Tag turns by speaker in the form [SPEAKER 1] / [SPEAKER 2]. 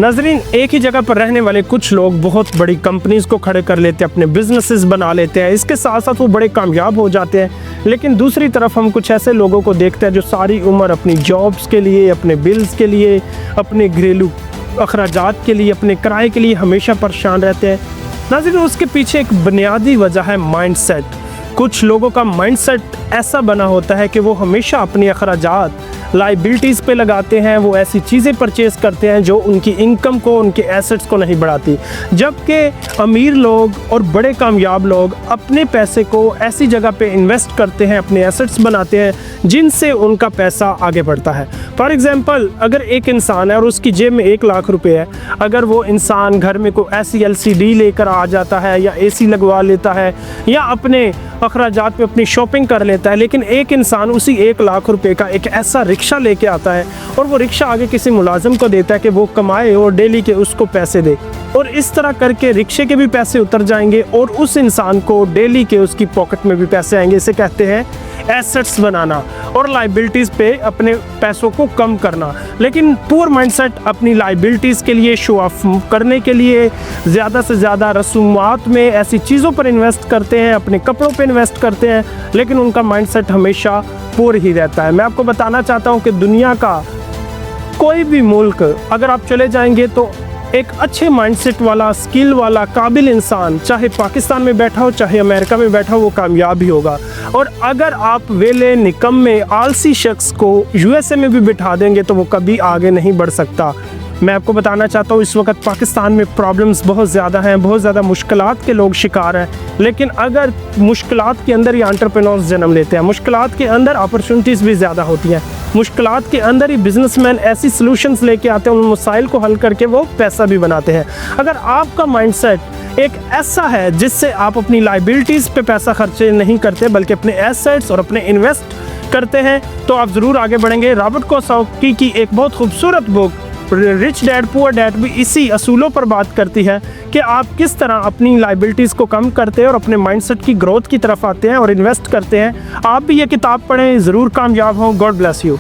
[SPEAKER 1] नाज़रीन, एक ही जगह पर रहने वाले कुछ लोग बहुत बड़ी कंपनीज़ को खड़े कर लेते हैं, अपने बिजनेसेस बना लेते हैं, इसके साथ साथ वो बड़े कामयाब हो जाते हैं। लेकिन दूसरी तरफ हम कुछ ऐसे लोगों को देखते हैं जो सारी उम्र अपनी जॉब्स के लिए, अपने बिल्स के लिए, अपने घरेलू अखराजात के लिए, अपने किराए के लिए हमेशा परेशान रहते हैं। नाज़रीन, उसके पीछे एक बुनियादी वजह है माइंडसेट। कुछ लोगों का माइंडसेट ऐसा बना होता है कि वो हमेशा अपनी अखराजात लाइबिलिटीज़ पे लगाते हैं, वो ऐसी चीज़ें परचेज़ करते हैं जो उनकी इनकम को, उनके एसेट्स को नहीं बढ़ाती। जबकि अमीर लोग और बड़े कामयाब लोग अपने पैसे को ऐसी जगह पे इन्वेस्ट करते हैं, अपने एसेट्स बनाते हैं जिनसे उनका पैसा आगे बढ़ता है। फॉर एग्ज़ाम्पल, अगर एक इंसान है और उसकी जेब में 1 लाख रुपए है, अगर वो इंसान घर में कोई ऐसी LCD लेकर आ जाता है या AC लगवा लेता है या अपने अखराजात पे अपनी शॉपिंग कर लेता है, लेकिन एक इंसान उसी 1 लाख रुपए का एक ऐसा रिक्शा लेके आता है और वो रिक्शा आगे किसी मुलाजिम को देता है कि वो कमाए और डेली के उसको पैसे दे, और इस तरह करके रिक्शे के भी पैसे उतर जाएंगे और उस इंसान को डेली के उसकी पॉकेट में भी पैसे आएंगे। इसे कहते हैं एसेट्स बनाना और लाइबिलिटीज़ पे अपने पैसों को कम करना। लेकिन पुअर माइंडसेट अपनी लाइबिलिटीज़ के लिए, शो ऑफ करने के लिए ज़्यादा से ज़्यादा रसूमात में ऐसी चीज़ों पर इन्वेस्ट करते हैं, अपने कपड़ों पे इन्वेस्ट करते हैं, लेकिन उनका माइंडसेट हमेशा पुअर ही रहता है। मैं आपको बताना चाहता हूँ कि दुनिया का कोई भी मुल्क अगर आप चले जाएंगे तो एक अच्छे माइंडसेट वाला, स्किल वाला, काबिल इंसान चाहे पाकिस्तान में बैठा हो चाहे अमेरिका में बैठा हो, वो कामयाब ही होगा। और अगर आप वेले, निकम्मे, आलसी शख्स को USA में भी बिठा देंगे तो वो कभी आगे नहीं बढ़ सकता। मैं आपको बताना चाहता हूँ, इस वक्त पाकिस्तान में प्रॉब्लम्स बहुत ज़्यादा हैं, बहुत ज़्यादा मुश्किलात के लोग शिकार हैं। लेकिन अगर मुश्किलात के अंदर ही एंटरप्रेन्योर्स जन्म लेते हैं, मुश्किलात के अंदर अपॉर्चुनिटीज़ भी ज़्यादा होती हैं, मुश्किलात के अंदर ही बिजनेसमैन ऐसी सॉल्यूशंस लेके आते हैं, उन मसाइल को हल करके वो पैसा भी बनाते हैं। अगर आपका माइंडसेट एक ऐसा है जिससे आप अपनी लाइबिलिटीज़ पे पैसा खर्चे नहीं करते बल्कि अपने एसेट्स और अपने इन्वेस्ट करते हैं, तो आप ज़रूर आगे बढ़ेंगे। रॉबर्ट कियोसाकी की एक बहुत खूबसूरत book rich dad poor dad भी इसी असूलों पर बात करती है कि आप किस तरह अपनी लाइबिलिटीज़ को कम करते हैं और अपने माइंडसेट की ग्रोथ की तरफ आते हैं और इन्वेस्ट करते हैं। आप भी ये किताब पढ़ें, ज़रूर कामयाब हों। God bless you.